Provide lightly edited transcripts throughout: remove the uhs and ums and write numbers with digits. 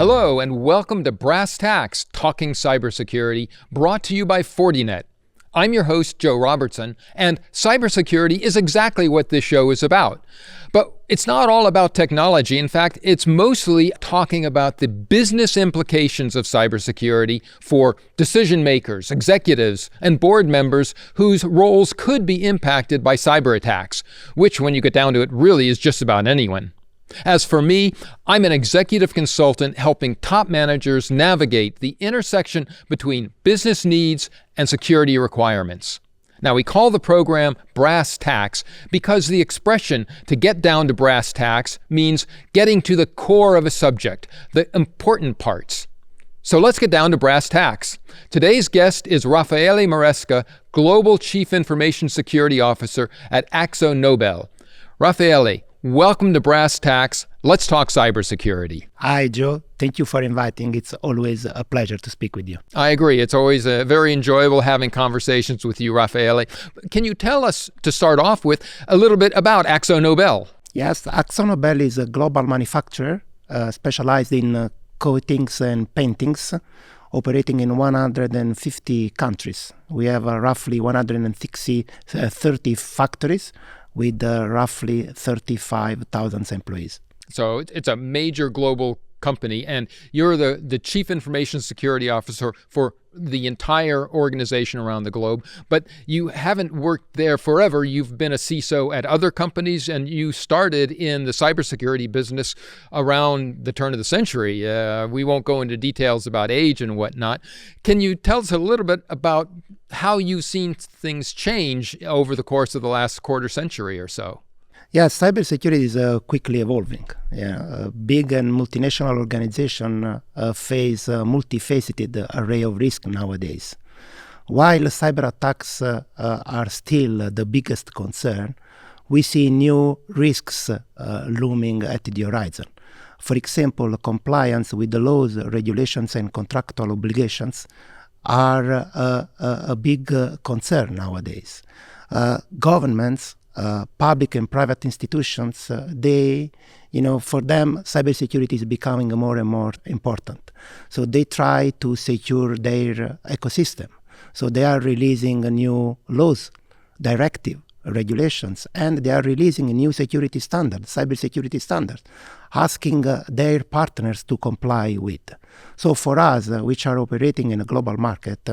Hello and welcome to Brass Tacks, Talking Cybersecurity, brought to you by Fortinet. I'm your host, Joe Robertson, and cybersecurity is exactly what this show is about. But it's not all about technology. In fact, it's mostly talking about the business implications of cybersecurity for decision makers, executives, and board members whose roles could be impacted by cyber attacks, which, when you get down to it, really is just about anyone. As for me, I'm an executive consultant helping top managers navigate the intersection between business needs and security requirements. Now, we call the program Brass Tacks because the expression to get down to brass tacks means getting to the core of a subject, the important parts. So let's get down to brass tacks. Today's guest is Raffaele Maresca, Global Chief Information Security Officer at AkzoNobel. Raffaele, welcome to Brass Tacks. Let's talk cybersecurity. Hi, Joe. Thank you for inviting. It's always a pleasure to speak with you. I agree. It's always very enjoyable having conversations with you, Raffaele. Can you tell us, to start off with, a little bit about AkzoNobel? Yes, AkzoNobel is a global manufacturer specialized in coatings and paintings, operating in 150 countries. We have roughly 30 factories with roughly 35,000 employees. So it's a major global company, and you're the Chief Information Security Officer for the entire organization around the globe. But you haven't worked there forever. You've been a CISO at other companies, and you started in the cybersecurity business around the turn of the century. We won't go into details about age and whatnot. Can you tell us a little bit about how you've seen things change over the course of the last quarter century or so? Yes, cybersecurity is quickly evolving. A big and multinational organization face a multifaceted array of risks nowadays. While cyber attacks are still the biggest concern, we see new risks looming at the horizon. For example, compliance with the laws, regulations, and contractual obligations are a big concern nowadays. Governments, public and private institutions, for them, cybersecurity is becoming more and more important. So they try to secure their ecosystem. So they are releasing new laws, directive, regulations, and they are releasing new security standards, cybersecurity standards, asking their partners to comply with. So for us, which are operating in a global market,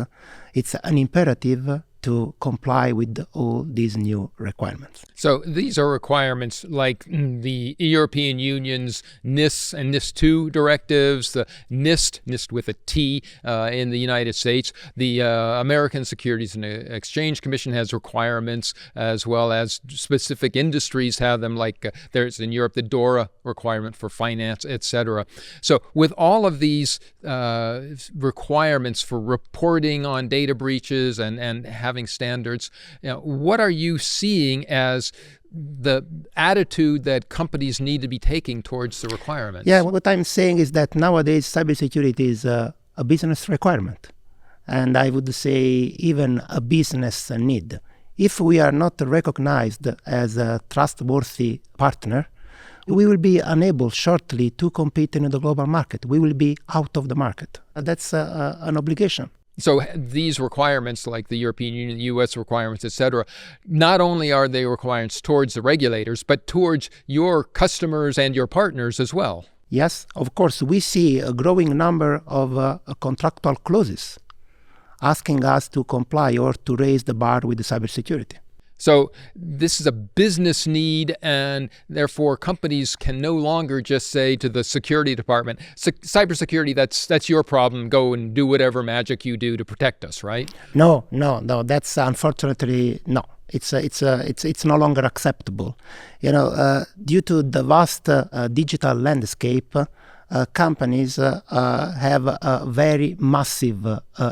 it's an imperative to comply with all these new requirements. So these are requirements like the European Union's NIS and NIS2 directives, the NIST with a T in the United States. The American Securities and Exchange Commission has requirements, as well as specific industries have them, like there's in Europe the DORA requirement for finance, etc. So with all of these requirements for reporting on data breaches and having standards, what are you seeing as the attitude that companies need to be taking towards the requirements? Yeah, what I'm saying is that nowadays cybersecurity is a business requirement, and I would say even a business need. If we are not recognized as a trustworthy partner, we will be unable shortly to compete in the global market. We will be out of the market. That's an obligation. So these requirements, like the European Union, U.S. requirements, et cetera, not only are they requirements towards the regulators, but towards your customers and your partners as well. Yes, of course. We see a growing number of contractual clauses asking us to comply or to raise the bar with the cybersecurity. So this is a business need, and therefore companies can no longer just say to the security department, cybersecurity, that's your problem, go and do whatever magic you do to protect us, right? No, that's unfortunately no. It's no longer acceptable. Due to the vast digital landscape, companies have a very massive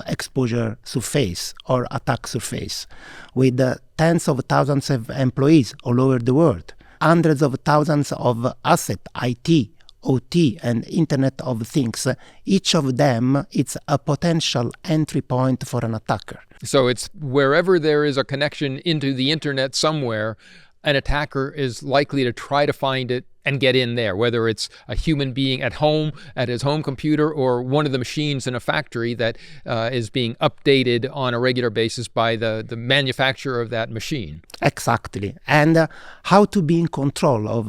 exposure surface or attack surface with tens of thousands of employees all over the world, hundreds of thousands of assets, IT, OT, and Internet of Things. Each of them, it's a potential entry point for an attacker. So it's wherever there is a connection into the internet somewhere, an attacker is likely to try to find it and get in there, whether it's a human being at home, at his home computer, or one of the machines in a factory that is being updated on a regular basis by the manufacturer of that machine. Exactly. And how to be in control of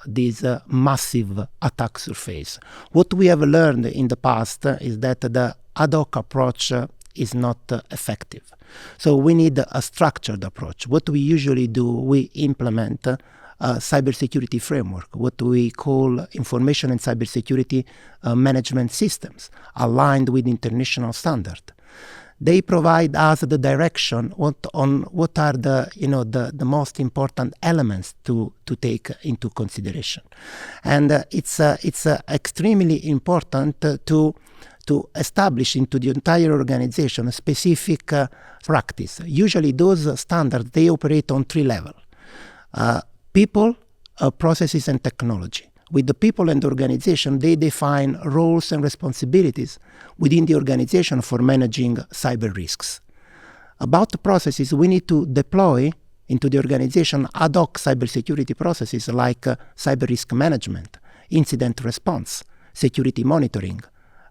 this massive attack surface. What we have learned in the past is that the ad hoc approach is not effective. So we need a structured approach. What we usually do, we implement a cybersecurity framework, what we call information and cybersecurity management systems, aligned with international standard. They provide us the direction on what are the most important elements to take into consideration. And it's extremely important to establish into the entire organization a specific practice. Usually those standards, they operate on 3 levels. People, processes, and technology. With the people and the organization, they define roles and responsibilities within the organization for managing cyber risks. About the processes, we need to deploy into the organization ad hoc cybersecurity processes like cyber risk management, incident response, security monitoring,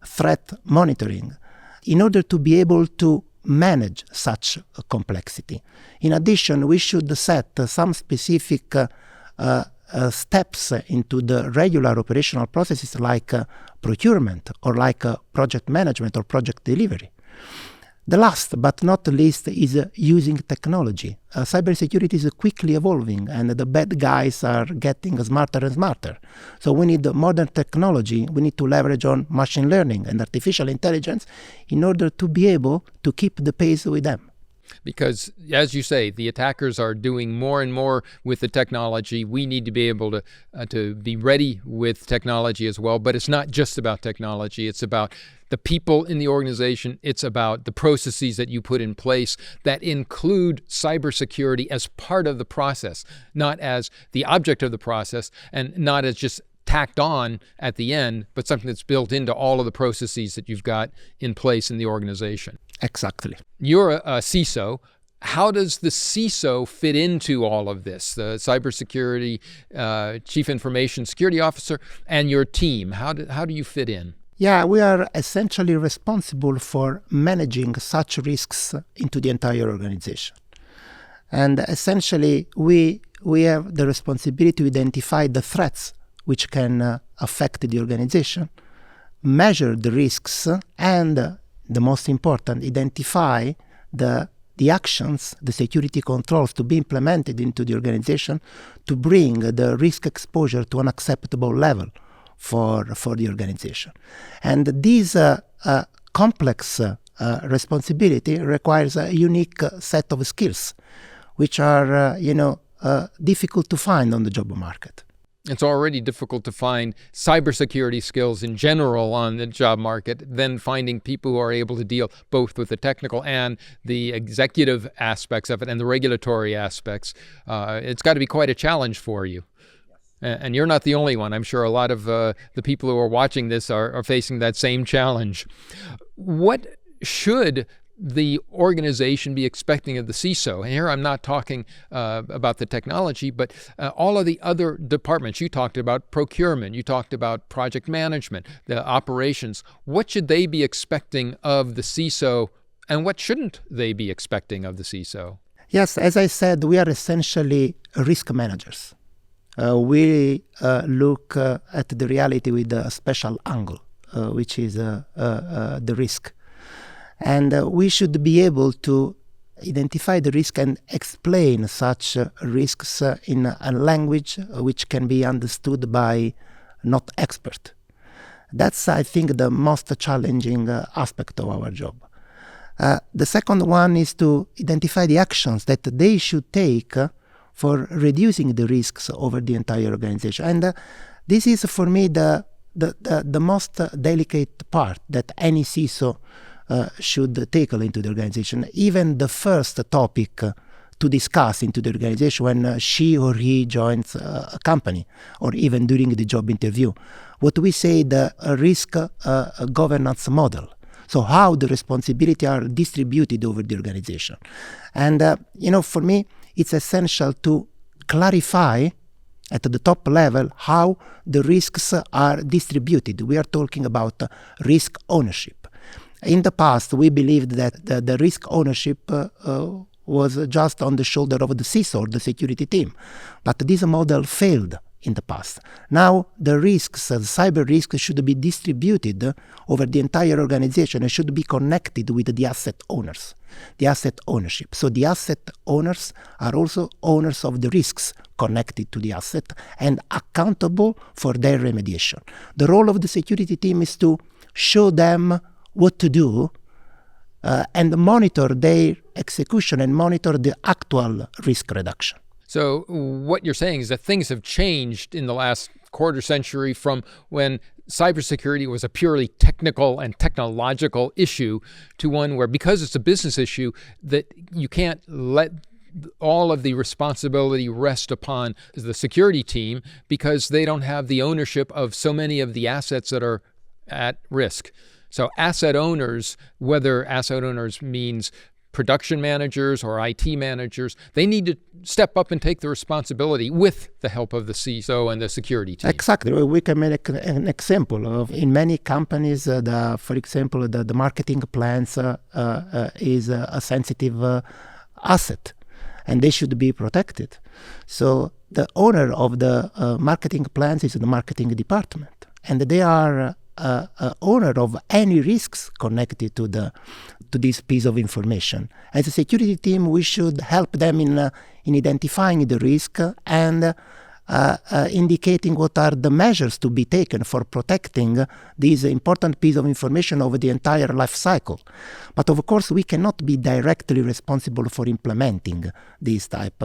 threat monitoring, in order to be able to manage such complexity. In addition, we should set some specific steps into the regular operational processes like procurement or like project management or project delivery. The last but not least is using technology. Cybersecurity is quickly evolving and the bad guys are getting smarter and smarter. So we need modern technology. We need to leverage on machine learning and artificial intelligence in order to be able to keep the pace with them. Because, as you say, the attackers are doing more and more with the technology. We need to be able to be ready with technology as well. But it's not just about technology. It's about the people in the organization. It's about the processes that you put in place that include cybersecurity as part of the process, not as the object of the process, and not as just tacked on at the end, but something that's built into all of the processes that you've got in place in the organization. Exactly. You're a CISO. How does the CISO fit into all of this? The cybersecurity chief information security officer and your team. How do you fit in? Yeah, we are essentially responsible for managing such risks into the entire organization. And essentially, we have the responsibility to identify the threats which can affect the organization, measure the risks, and the most important, identify the actions, the security controls to be implemented into the organization to bring the risk exposure to an acceptable level for the organization. And this complex responsibility requires a unique set of skills, which are difficult to find on the job market. It's already difficult to find cybersecurity skills in general on the job market, then finding people who are able to deal both with the technical and the executive aspects of it and the regulatory aspects. It's got to be quite a challenge for you. And you're not the only one. I'm sure a lot of the people who are watching this are facing that same challenge. What should the organization be expecting of the CISO? And here I'm not talking about the technology, but all of the other departments. You talked about procurement, you talked about project management, the operations. What should they be expecting of the CISO, and what shouldn't they be expecting of the CISO? Yes, as I said, we are essentially risk managers. We look at the reality with a special angle, which is the risk. And we should be able to identify the risk and explain such risks in a language which can be understood by not expert. That's, I think, the most challenging aspect of our job. The second one is to identify the actions that they should take for reducing the risks over the entire organization. And this is, for me, the most delicate part that any CISO should tackle into the organization. Even the first topic to discuss into the organization when she or he joins a company, or even during the job interview. What we say, the risk governance model. So how the responsibility are distributed over the organization. And, for me, it's essential to clarify at the top level how the risks are distributed. We are talking about risk ownership. In the past, we believed that the risk ownership was just on the shoulder of the CISO, or the security team. But this model failed in the past. Now, the risks, the cyber risks, should be distributed over the entire organization and should be connected with the asset owners, the asset ownership. So the asset owners are also owners of the risks connected to the asset and accountable for their remediation. The role of the security team is to show them what to do and monitor their execution and monitor the actual risk reduction. So what you're saying is that things have changed in the last quarter century from when cybersecurity was a purely technical and technological issue to one where, because it's a business issue, that you can't let all of the responsibility rest upon the security team because they don't have the ownership of so many of the assets that are at risk. So asset owners, whether asset owners means production managers or IT managers, they need to step up and take the responsibility with the help of the CISO and the security team. Exactly. We can make an example of, in many companies, for example, the marketing plans is a sensitive asset, and they should be protected. So the owner of the marketing plans is the marketing department, and they are owner of any risks connected to this piece of information. As a security team, we should help them in identifying the risk and indicating what are the measures to be taken for protecting this important piece of information over the entire life cycle. But of course, we cannot be directly responsible for implementing this type.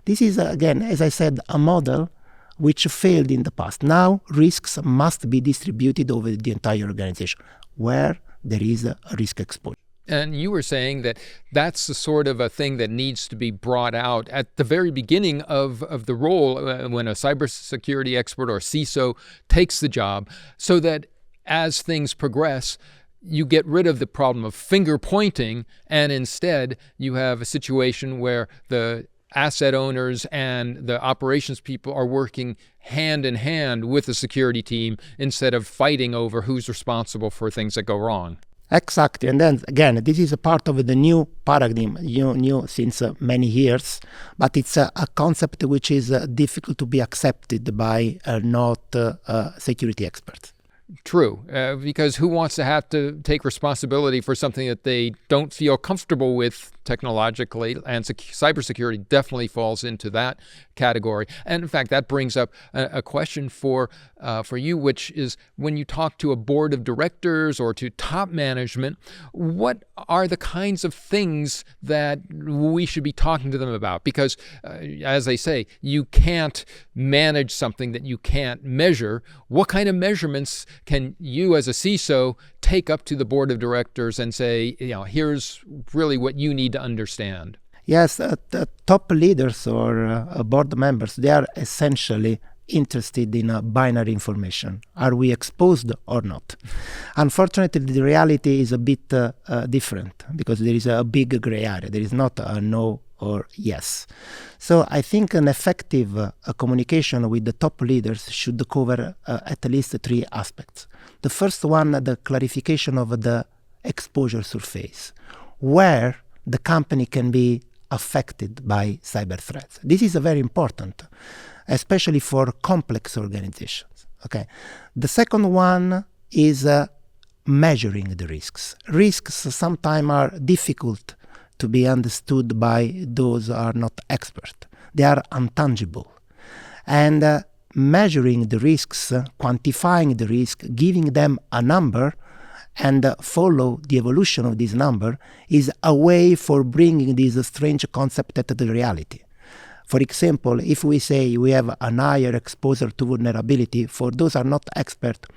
This is, again, as I said, a model which failed in the past. Now, risks must be distributed over the entire organization where there is a risk exposure. And you were saying that that's the sort of a thing that needs to be brought out at the very beginning of the role when a cybersecurity expert or CISO takes the job, so that as things progress, you get rid of the problem of finger pointing, and instead you have a situation where the asset owners and the operations people are working hand in hand with the security team instead of fighting over who's responsible for things that go wrong. Exactly. And then again, this is a part of the new paradigm, new since many years, but it's a concept which is difficult to be accepted by not security experts. True, because who wants to have to take responsibility for something that they don't feel comfortable with technologically? And cybersecurity definitely falls into that category. And in fact, that brings up a question for you, which is, when you talk to a board of directors or to top management, what are the kinds of things that we should be talking to them about? Because as they say, you can't manage something that you can't measure. What kind of measurements can you as a CISO take up to the board of directors and say, here's really what you need to understand? Yes, the top leaders or board members, they are essentially interested in binary information. Are we exposed or not? Unfortunately, the reality is a bit different, because there is a big gray area. There is not a no or yes. So I think an effective communication with the top leaders should cover at least three aspects. The first one, the clarification of the exposure surface, where the company can be affected by cyber threats. This is very important, especially for complex organizations. Okay. The second one is measuring the risks. Risks sometimes are difficult to be understood by those who are not expert. They are intangible. And measuring the risks, quantifying the risk, giving them a number, and follow the evolution of this number is a way for bringing this strange concept to the reality. For example, if we say we have an higher exposure to vulnerability, for those who are not expert,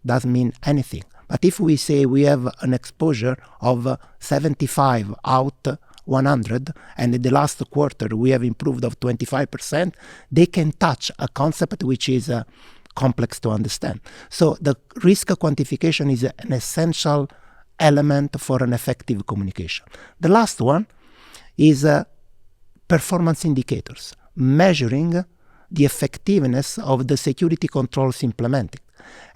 doesn't mean anything. But if we say we have an exposure of 75 out 100, and in the last quarter we have improved of 25%, they can touch a concept which is complex to understand. So the risk quantification is an essential element for an effective communication. The last one is performance indicators. measuring the effectiveness of the security controls implemented.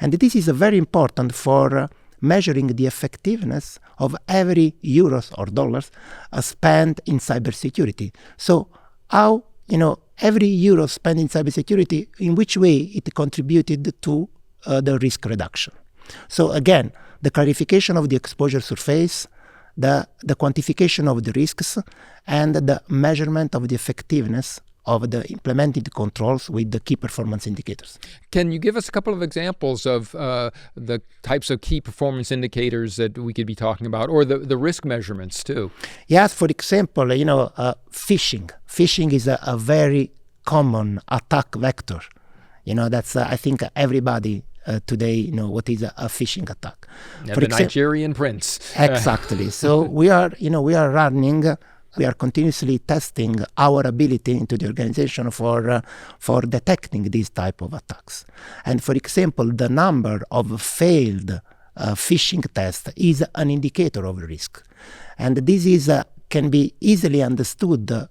And this is very important for measuring the effectiveness of every euros or dollars spent in cybersecurity. So how, every euro spent in cybersecurity, in which way it contributed to the risk reduction. So again, the clarification of the exposure surface, the quantification of the risks, and the measurement of the effectiveness of the implemented controls with the key performance indicators. Can you give us a couple of examples of the types of key performance indicators that we could be talking about, or the risk measurements too? Yes, for example, phishing. Phishing is a very common attack vector. That's I think everybody today know what is a phishing attack. The Nigerian prince. Exactly. So we are continuously testing our ability into the organization for detecting these type of attacks. And for example, the number of failed phishing tests is an indicator of risk. And this can be easily understood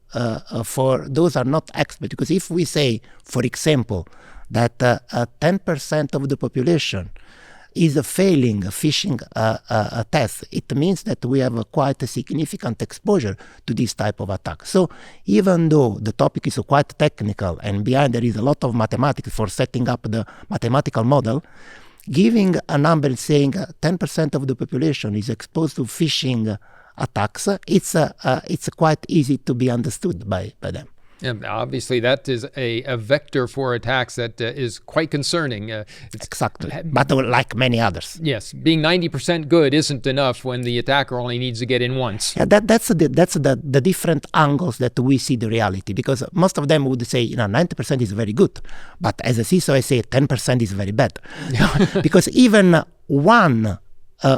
for those who are not experts, because if we say, for example, that 10% of the population is failing phishing test, it means that we have quite a significant exposure to this type of attack. So even though the topic is quite technical and behind there is a lot of mathematics for setting up the mathematical model, giving a number saying 10% of the population is exposed to phishing attacks, it's quite easy to be understood by them. Yeah, obviously, that is a vector for attacks that is quite concerning. Exactly, but like many others. Yes, being 90% good isn't enough when the attacker only needs to get in once. Yeah, that's the different angles that we see the reality, because most of them would say 90% is very good, but as a CISO I say 10% is very bad, because even one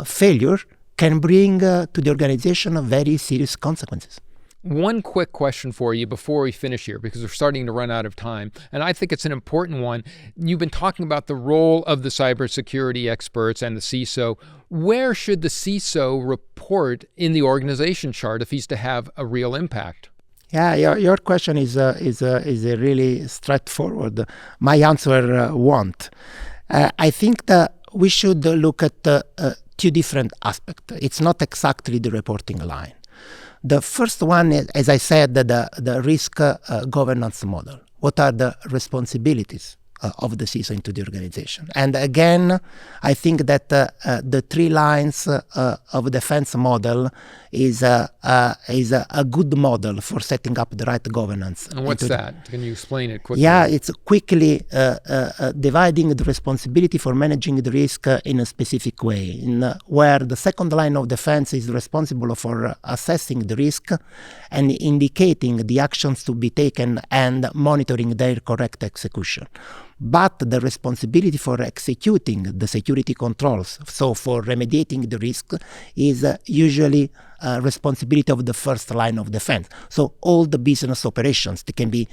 failure can bring to the organization very serious consequences. One quick question for you before we finish here, because we're starting to run out of time, and I think it's an important one. You've been talking about the role of the cybersecurity experts and the CISO. Where should the CISO report in the organization chart if he's to have a real impact? Yeah, your question is really straightforward. My answer won't. I think that we should look at two different aspects. It's not exactly the reporting line. The first one is, as I said, the risk governance model. What are the responsibilities of the CISO into the organization? And again, I think that the three lines of defense model is a good model for setting up the right governance. And what's that? Can you explain it quickly? Yeah, it's quickly dividing the responsibility for managing the risk in a specific way, where the second line of defense is responsible for assessing the risk and indicating the actions to be taken and monitoring their correct execution. But the responsibility for executing the security controls, so for remediating the risk, is usually responsibility of the first line of defense. So all the business operations, they can be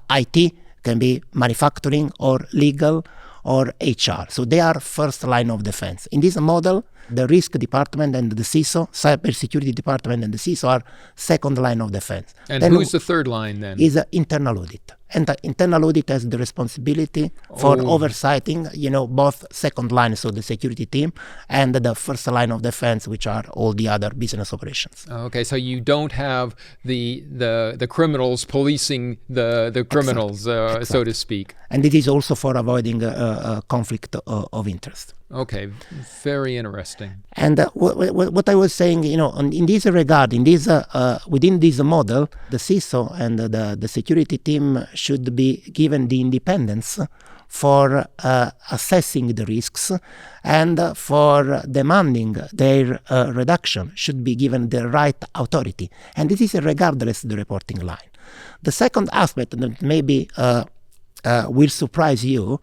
IT, can be manufacturing or legal or HR. So they are first line of defense. In this model, the risk department and the CISO, cybersecurity department and the CISO are second line of defense. And then who's the third line then? Is internal audit. And the internal audit has the responsibility for oversighting, both second line, so the security team, and the first line of defense, which are all the other business operations. Okay, so you don't have the criminals policing the criminals, Exactly. so to speak. And it is also for avoiding a conflict of interest. Okay, very interesting. And what I was saying, in this regard, within this model, the CISO and the security team should be given the independence for assessing the risks and for demanding their reduction should be given the right authority. And this is regardless of the reporting line. The second aspect that maybe will surprise you,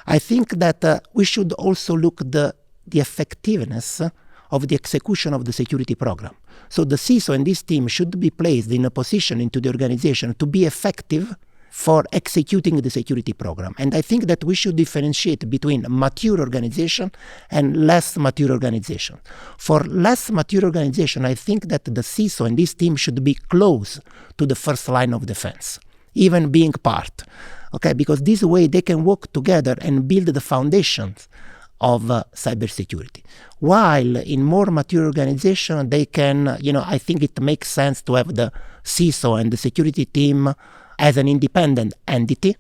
I think that we should also look at the effectiveness of the execution of the security program. So the CISO and this team should be placed in a position into the organization to be effective for executing the security program. And I think that we should differentiate between mature organization and less mature organization. For less mature organization, I think that the CISO and this team should be close to the first line of defense. even being part. Okay, because this way they can work together and build the foundations of cybersecurity. While in more mature organizations, they can, I think it makes sense to have the CISO and the security team as an independent entity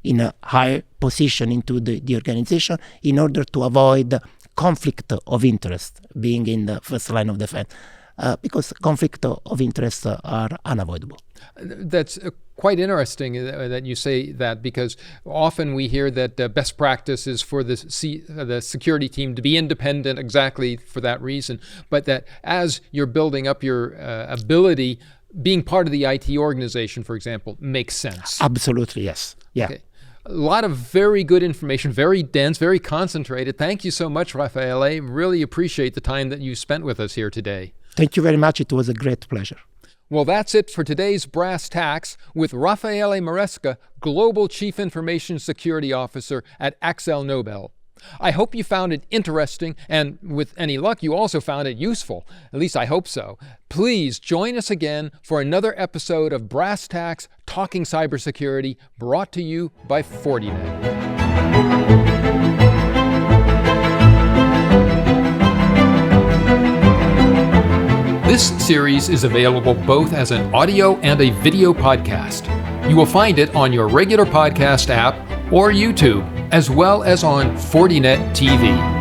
in a higher position into the organization in order to avoid conflict of interest being in the first line of defense. Because conflict of interest are unavoidable. That's quite interesting that you say that, because often we hear that best practice is for the security team to be independent exactly for that reason, but that as you're building up your ability, being part of the IT organization, for example, makes sense. Absolutely, yes. Yeah. Okay. A lot of very good information, very dense, very concentrated. Thank you so much, Raffaele. Really appreciate the time that you spent with us here today. Thank you very much. It was a great pleasure. Well, that's it for today's Brass Tacks with Raffaele Maresca, Global Chief Information Security Officer at AkzoNobel. I hope you found it interesting, and with any luck, you also found it useful. At least I hope so. Please join us again for another episode of Brass Tacks Talking Cybersecurity, brought to you by Fortinet. This series is available both as an audio and a video podcast. You will find it on your regular podcast app or YouTube, as well as on Fortinet TV.